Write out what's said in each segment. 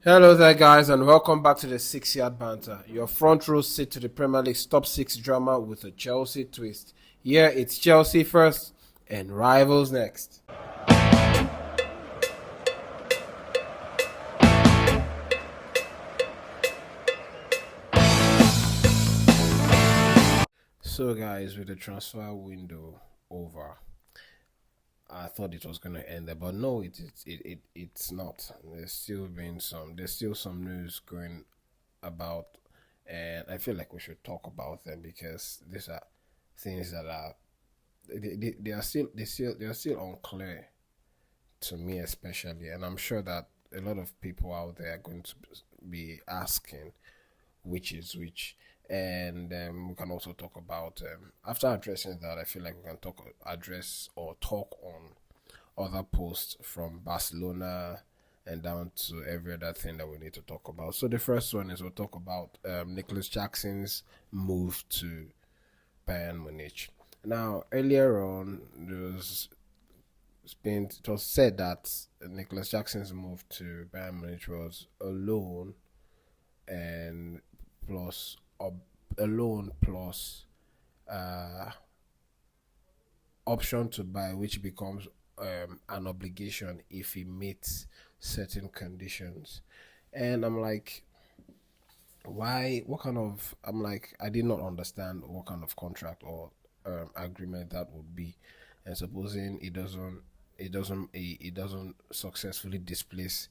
Hello there, guys, and welcome back to the 6 Yard Banter. Your front row seat to the Premier League's top six drama with a Chelsea twist. Here it's Chelsea first and rivals next. So, guys, with the transfer window over, I thought it was going to end there, but no, it's not. There's still some news going about, and I feel like we should talk about them because these are things that are they are still unclear to me especially, and I'm sure that a lot of people out there are going to be asking which is which. And we can also talk about after addressing that. I feel like we can address or talk on other posts from Barcelona and down to every other thing that we need to talk about. So the first one is we'll talk about Nicolas Jackson's move to Bayern Munich. Now, earlier on, it was said that Nicolas Jackson's move to Bayern Munich was a loan and plus a loan plus uh, option to buy, which becomes an obligation if he meets certain conditions. And I'm like, why? What kind of? I'm like, I did not understand what kind of contract or agreement that would be. And supposing it doesn't successfully displace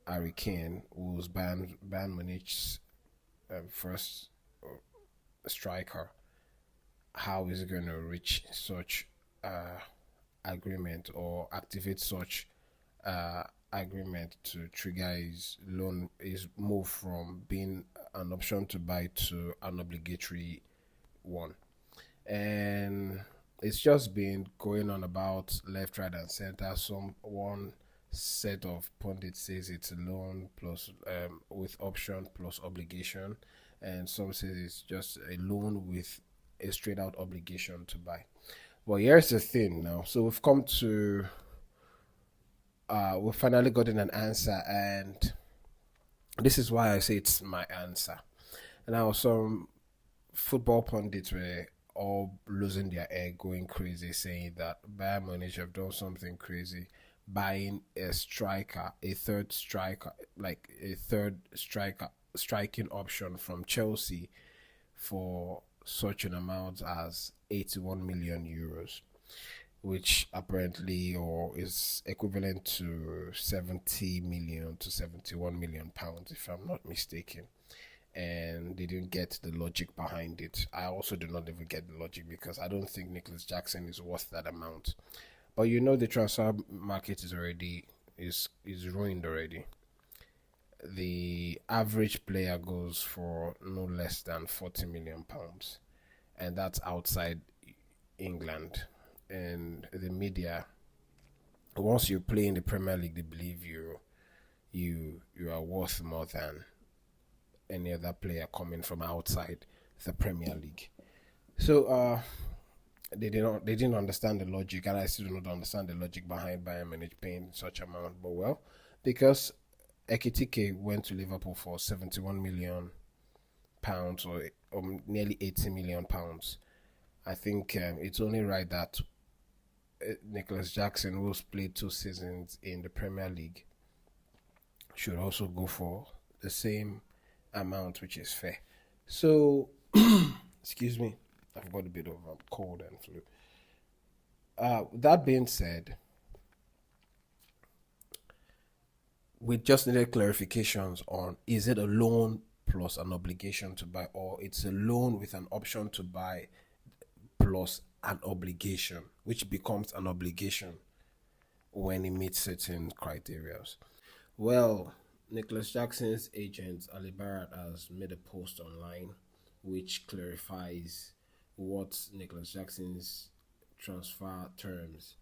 Harry Kane, who's Bayern Munich's first striker, how is he going to reach such agreement or activate such agreement to trigger his move from being an option to buy to an obligatory one? And it's just been going on about left, right, and center. One set of pundits says it's a loan plus with option plus obligation, and some says it's just a loan with a straight out obligation to buy. Well, here's the thing now. So we've finally gotten an answer, and this is why I say it's my answer. Now, some football pundits were all losing their air, going crazy, saying that Bayern Munich have done something crazy, buying a striker, a third striker, striking option from Chelsea for such an amount as 81 million euros, which apparently or is equivalent to 70 million to 71 million pounds, if I'm not mistaken. And they didn't get the logic behind it. I also do not even get the logic because I don't think Nicolas Jackson is worth that amount. But the transfer market is ruined already. The average player goes for no less than 40 million pounds, and that's outside England. And the media, once you play in the Premier League, they believe you are worth more than any other player coming from outside the Premier League. So they didn't understand the logic, and I still do not understand the logic behind Bayern Munich paying such amount. But well, because Ekitike went to Liverpool for 71 million pounds or nearly 80 million pounds, I think it's only right that Nicolas Jackson, who's played 2 seasons in the Premier League, should also go for the same amount, which is fair. So, excuse me, I've got a bit of a cold and flu. That being said, we just needed clarifications on, is it a loan plus an obligation to buy, or it's a loan with an option to buy plus an obligation, which becomes an obligation when it meets certain criteria. Well, Nicolas Jackson's agent Ali Barrett has made a post online which clarifies what Nicolas Jackson's transfer terms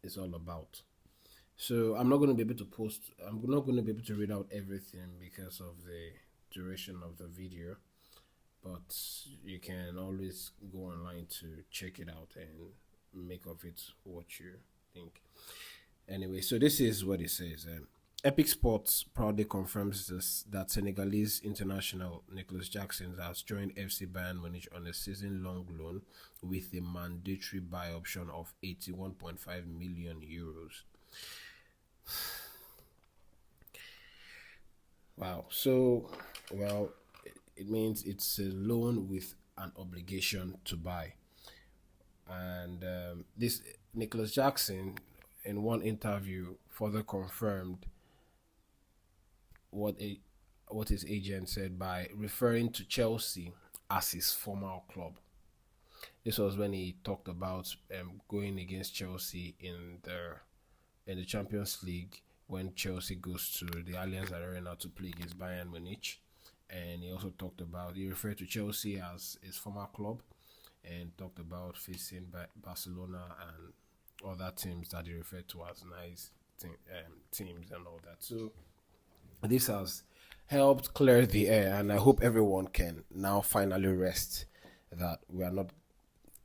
is all about. So I'm not going to be able to post. I'm not going to be able to read out everything because of the duration of the video, but you can always go online to check it out and make of it what you think. Anyway, so this is what it says. Epic Sports proudly confirms that Senegalese international Nicolas Jackson has joined FC Bayern Munich on a season-long loan with a mandatory buy option of 81.5 million euros. Wow. So, well, it means it's a loan with an obligation to buy. And this Nicolas Jackson, in one interview, further confirmed what a what his agent said by referring to Chelsea as his former club. This was when he talked about going against Chelsea in the Champions League when Chelsea goes to the Allianz Arena to play against Bayern Munich. And he referred to Chelsea as his former club and talked about facing Barcelona and other teams that he referred to as nice teams and all that. So this has helped clear the air, and I hope everyone can now finally rest that we are not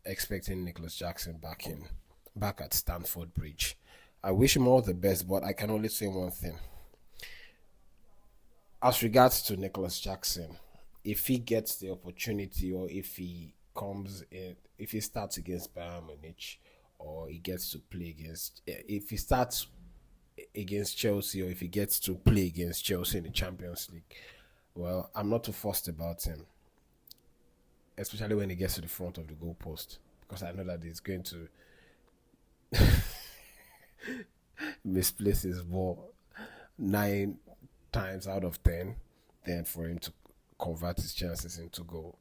expecting Nicolas Jackson back at Stamford Bridge. I wish him all the best, but I can only say one thing. As regards to Nicolas Jackson, if he gets the opportunity, or if he comes in, if he starts against Bayern Munich, or he gets to play if he starts against Chelsea, or if he gets to play against Chelsea in the Champions League, well, I'm not too fussed about him, especially when he gets to the front of the goalpost, because I know that he's going to misplace his ball 9 times out of 10, then for him to convert his chances into goal.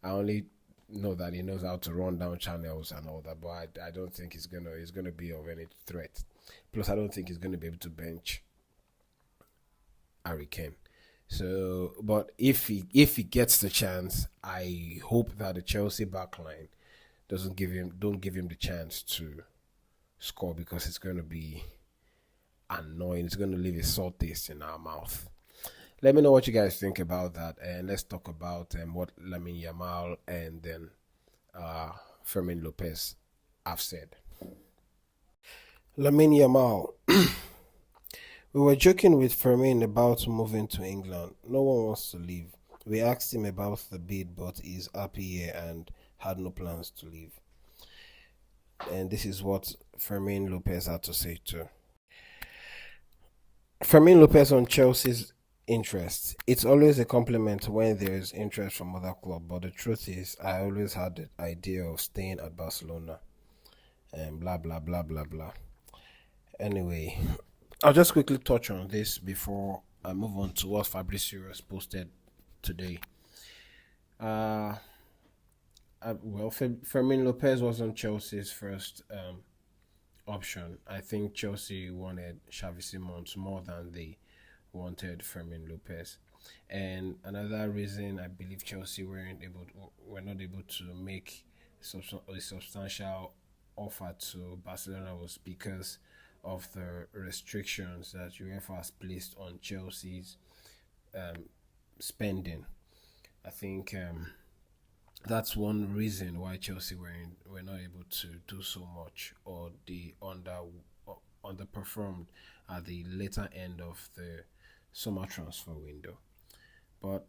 I only know that he knows how to run down channels and all that, but I don't think he's gonna be of any threat. Plus, I don't think he's gonna be able to bench Harry Kane. So, but if he gets the chance, I hope that the Chelsea backline don't give him the chance to score, because it's going to be annoying. It's going to leave a sore taste in our mouth. Let me know what you guys think about that, and let's talk about what Lamine Yamal and then Fermin Lopez have said. Lamine Yamal. We were joking with Fermin about moving to England. No one wants to leave. We asked him about the bid, but he's happy here and had no plans to leave. And this is what Fermin Lopez had to say too. Fermin Lopez on Chelsea's interest. It's always a compliment when there is interest from other clubs, but the truth is, I always had the idea of staying at Barcelona. And blah blah blah blah blah. Anyway, I'll just quickly touch on this before I move on to what Fabrizio has posted today. Fermin Lopez was on Chelsea's first option. I think Chelsea wanted Xavi Simons more than they wanted Fermin Lopez. And another reason I believe Chelsea were not able to make a substantial offer to Barcelona was because of the restrictions that UEFA has placed on Chelsea's spending. I think that's one reason why Chelsea were not able to do so much, or they underperformed at the later end of the summer transfer window. But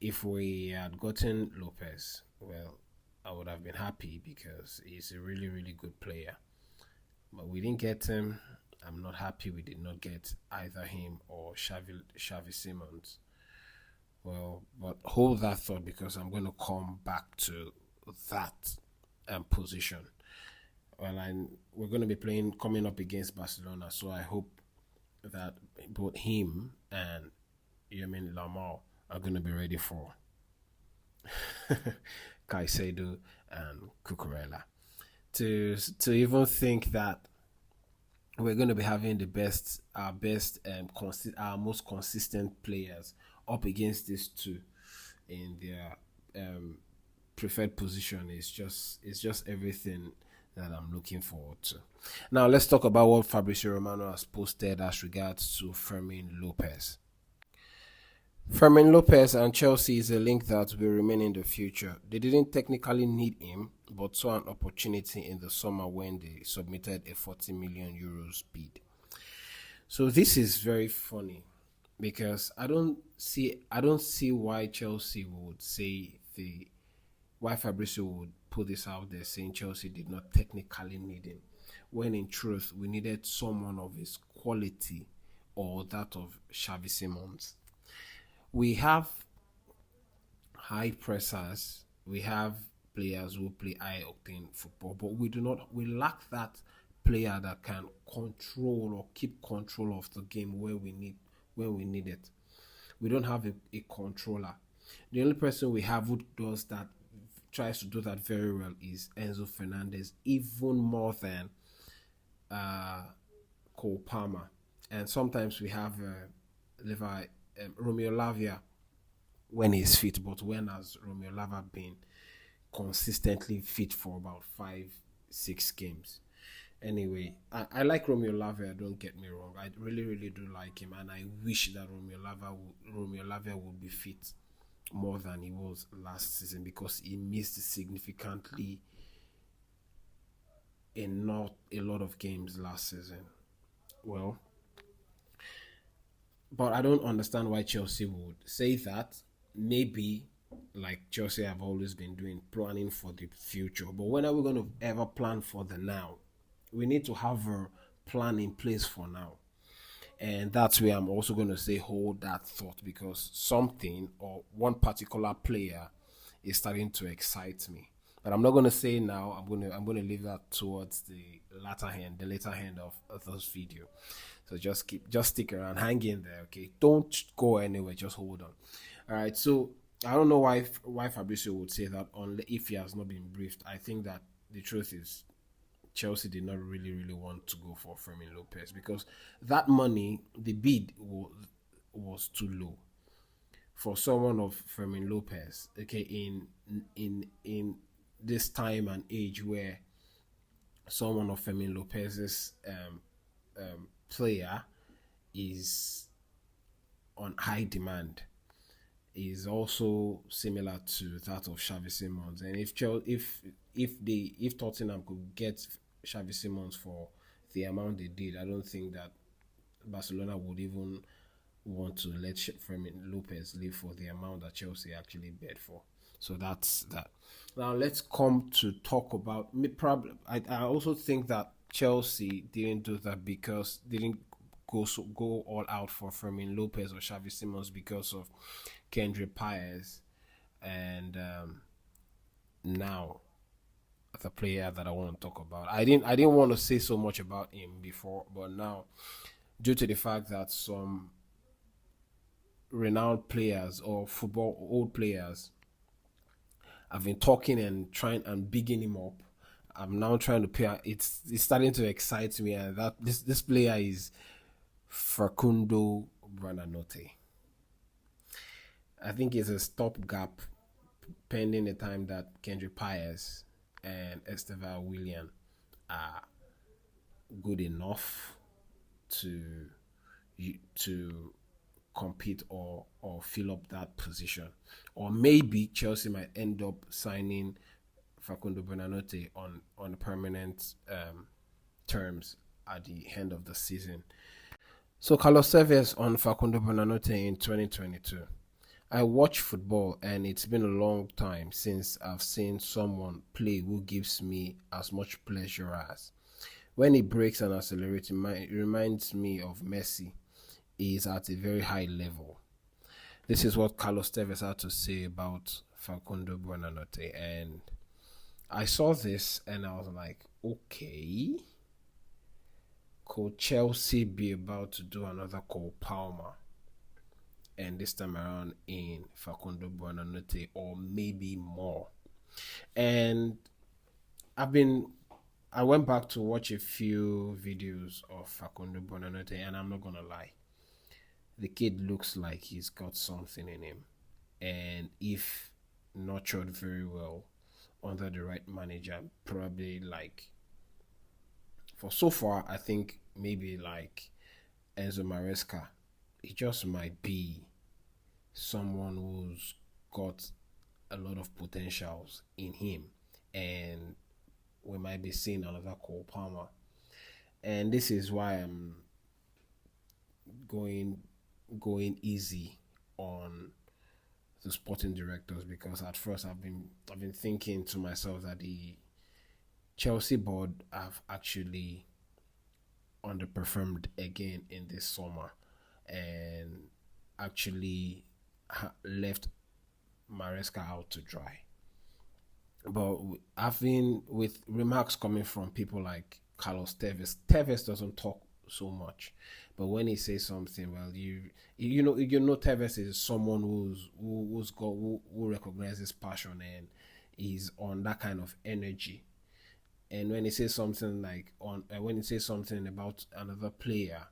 if we had gotten Lopez, well, I would have been happy because he's a really, really good player. But we didn't get him. I'm not happy we did not get either him or Xavi Simons. Well, but hold that thought, because I'm going to come back to that position. Well, we're going to be coming up against Barcelona, so I hope that both him and Lamine Yamal are going to be ready for Caicedo and Cucurella. To even think that we're going to be having our most consistent players up against these two in their preferred position is just everything that I'm looking forward to. Now let's talk about what Fabrizio Romano has posted as regards to Fermin Lopez. Fermin Lopez and Chelsea is a link that will remain in the future. They didn't technically need him, but saw an opportunity in the summer when they submitted a 40 million euros bid. So this is very funny because I don't see why Chelsea would say the why Fabrizio would put this out there saying Chelsea did not technically need him, when in truth we needed someone of his quality or that of Xavi Simons. We have high pressers, we have players who play high octane football, but we lack that player that can control or keep control of the game where we need it. We don't have a controller. The only person we have who does that, tries to do that very well, is Enzo Fernandez, even more than uh, Cole Palmer. And sometimes we have Levi, Romeo Lavia when he's fit, but when has Romeo Lavia been consistently fit for about 5, 6 games? Anyway, I like Romeo Lavia. Don't get me wrong. I really, really do like him, and I wish that Romeo Lavia would be fit more than he was last season because he missed significantly in not a lot of games last season. Well, but I don't understand why Chelsea would say that. Maybe like Chelsea have always been doing, planning for the future. But when are we going to ever plan for the now? We need to have a plan in place for now. And that's where I'm also going to say hold that thought, because something or one particular player is starting to excite me. But I'm not going to say now. I'm going to leave that towards the later hand of this video. So just stick around, hang in there, okay? Don't go anywhere. Just hold on. All right. So I don't know why Fabrizio would say that only if he has not been briefed. I think that the truth is Chelsea did not really, really want to go for Fermin Lopez because that money, the bid was too low for someone of Fermin Lopez. Okay, in this time and age where someone of Fermin Lopez's player is on high demand, is also similar to that of Xavi Simons. And if Tottenham could get Xavi Simons for the amount they did, I don't think that Barcelona would even want to let Fermin Lopez leave for the amount that Chelsea actually bid for. So that's that. Now let's come to talk about me. Probably, I also think that Chelsea didn't do that because didn't go all out for Fermin Lopez or Xavi Simons because of Kendrick Paez and now the player that I want to talk about. I didn't want to say so much about him before, but now due to the fact that some renowned players or football old players have been talking and trying and bigging him up, I'm now trying to pay. It's starting to excite me, and that this player is Facundo Buonanotte. I think it's a stopgap pending the time that Kendrick Paez and Esteva William are good enough to to compete or fill up that position. Or maybe Chelsea might end up signing Facundo Buonanotte on permanent terms at the end of the season. So Carlos Tevez on Facundo Buonanotte in 2022. I watch football and it's been a long time since I've seen someone play who gives me as much pleasure as. When he breaks and accelerates, it reminds me of Messi. He is at a very high level. This is what Carlos Tevez had to say about Facundo Buonanotte. And I saw this and I was like, okay, could Chelsea be about to do another Cole Palmer? And this time around in Facundo Buonanotte, or maybe more. And I've been I went back to watch a few videos of Facundo Buonanotte, and I'm not gonna lie, the kid looks like he's got something in him, and if nurtured very well under the right manager, probably like for so far, I think maybe like Enzo Maresca, he just might be someone who's got a lot of potentials in him, and we might be seeing another Cole Palmer. And this is why I'm going going easy on the sporting directors, because at first I've been thinking to myself that the Chelsea board have actually underperformed again in this summer, and actually left Maresca out to dry. But I've been with remarks coming from people like Carlos Tevez. Tevez doesn't talk so much, but when he says something, well, you know Tevez is someone who recognizes passion and is on that kind of energy. And when he says something like on when he says something about another player,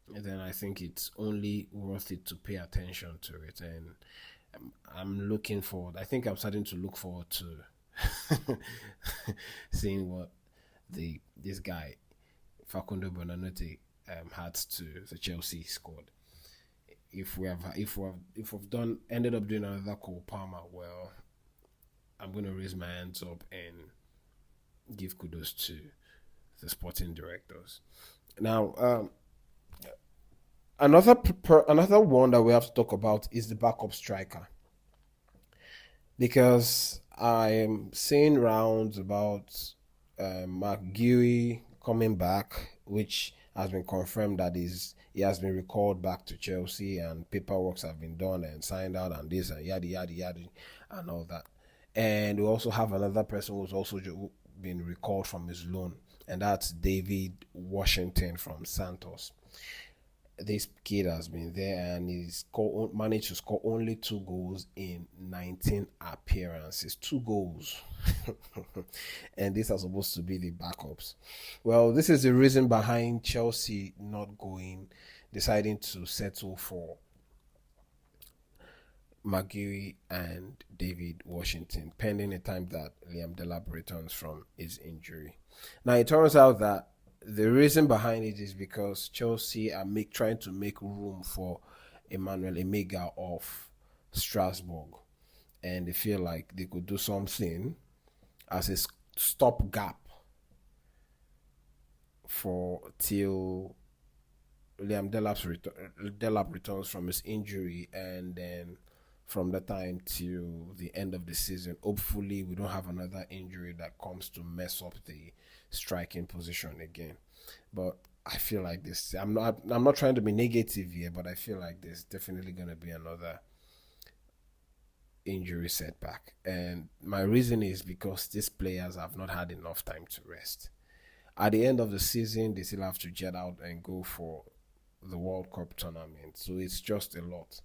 then I think it's only worth it to pay attention to it. And I'm looking forward. I think I'm starting to look forward to seeing what the this guy Facundo Bonanote adds to the Chelsea squad. If we've done ended up doing another Cole Palmer, well, I'm gonna raise my hands up and give kudos to the sporting directors. Now, another one that we have to talk about is the backup striker, because I am seeing rounds about Mark Guehi coming back, which has been confirmed that he has been recalled back to Chelsea and paperwork have been done and signed out and this and yada yada yada and all that. And we also have another person who's also been recalled from his loan, and that's David Washington from Santos. This kid has been there and managed to score only 2 goals in 19 appearances. 2 goals. And these are supposed to be the backups. Well, this is the reason behind Chelsea deciding to settle for McGeary and David Washington, pending the time that Liam Delap returns from his injury. Now, it turns out that the reason behind it is because Chelsea are trying to make room for Emmanuel Emega of Strasbourg, and they feel like they could do something as a stopgap for till Liam Delap returns from his injury, and then from the time till the end of the season, hopefully we don't have another injury that comes to mess up the striking position again. But I feel like this. I'm not trying to be negative here, but I feel like there's definitely going to be another injury setback, and my reason is because these players have not had enough time to rest. At the end of the season, they still have to jet out and go for the World Cup tournament, so it's just a lot.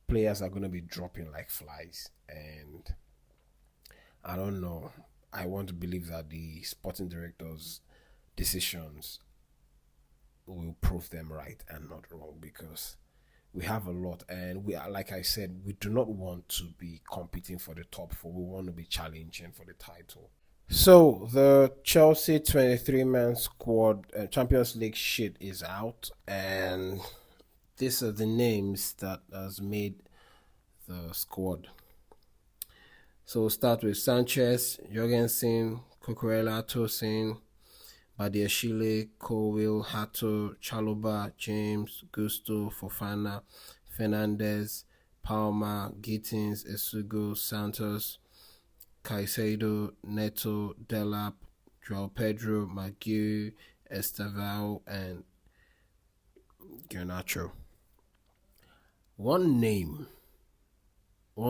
Players are going to be dropping like flies, and I don't know. I want to believe that the sporting directors' decisions will prove them right and not wrong, because we have a lot, and we are, like I said, we do not want to be competing for the top four. We want to be challenging for the title. So the Chelsea 23-man squad Champions League sheet is out, and these are the names that has made the squad. So we'll start with Sanchez, Jorgensen, Cucurella, Tosin, Badiashile, Colwill, Hato, Chaloba, James, Gusto, Fofana, Fernandez, Palmer, Gittins, Esugo, Santos, Caicedo, Neto, Delap, Joao Pedro, Maguire, Estevao, and Garnacho. One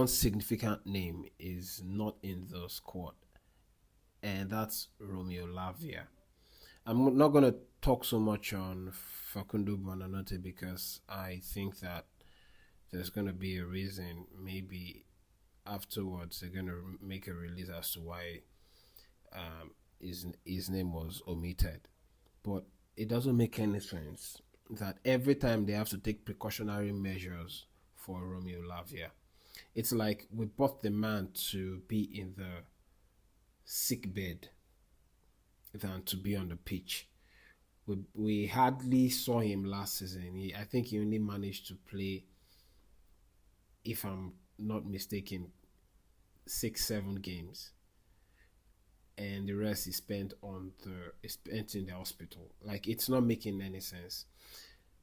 significant name is not in the squad, and that's Romeo Lavia. I'm not going to talk so much on Facundo Bonanote because I think that there's going to be a reason. Maybe afterwards they're going to make a release as to why his name was omitted. But it doesn't make any sense that every time they have to take precautionary measures for Romeo Lavia, it's like we bought the man to be in the sick bed than to be on the pitch. We hardly saw him last season. I think he only managed to play, if I'm not mistaken, 6-7 games, and the rest is spent in the hospital. Like, it's not making any sense.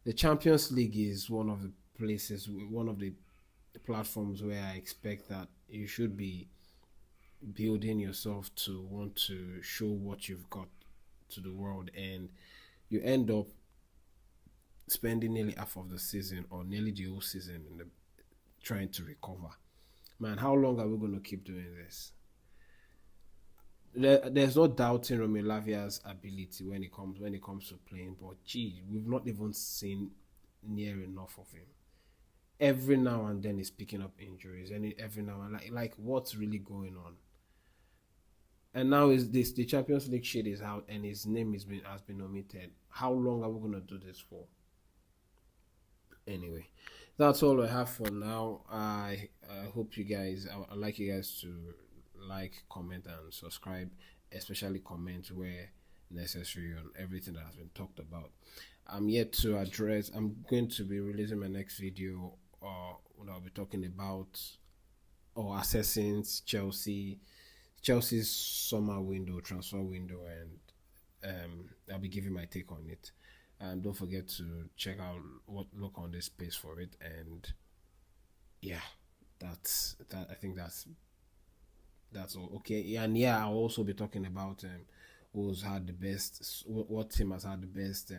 The Champions League is one of the places, one of the platforms where I expect that you should be building yourself to want to show what you've got to the world, and you end up spending nearly half of the season or nearly the whole season trying to recover. Man, how long are we going to keep doing this? There's no doubting Romeo Lavia's ability when it comes to playing, but gee, we've not even seen near enough of him. Every now and then he's picking up injuries, and every now and like what's really going on? And now is this the Champions League shit is out, and his name has been omitted. How long are we gonna do this for? Anyway, that's all I have for now. I hope you guys. I like you guys to like, comment, and subscribe. Especially comment where necessary on everything that has been talked about. I'm yet to address. I'm going to be releasing my next video. When I'll be talking about or assessing Chelsea's summer window, transfer window, and I'll be giving my take on it. And don't forget to check out look on this space for it. And yeah, that's that. I think that's all. Okay, and yeah, I'll also be talking about who's had the best, what team has had the best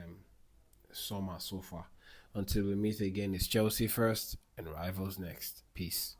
summer so far. Until we meet again, it's Chelsea first and rivals next. Peace.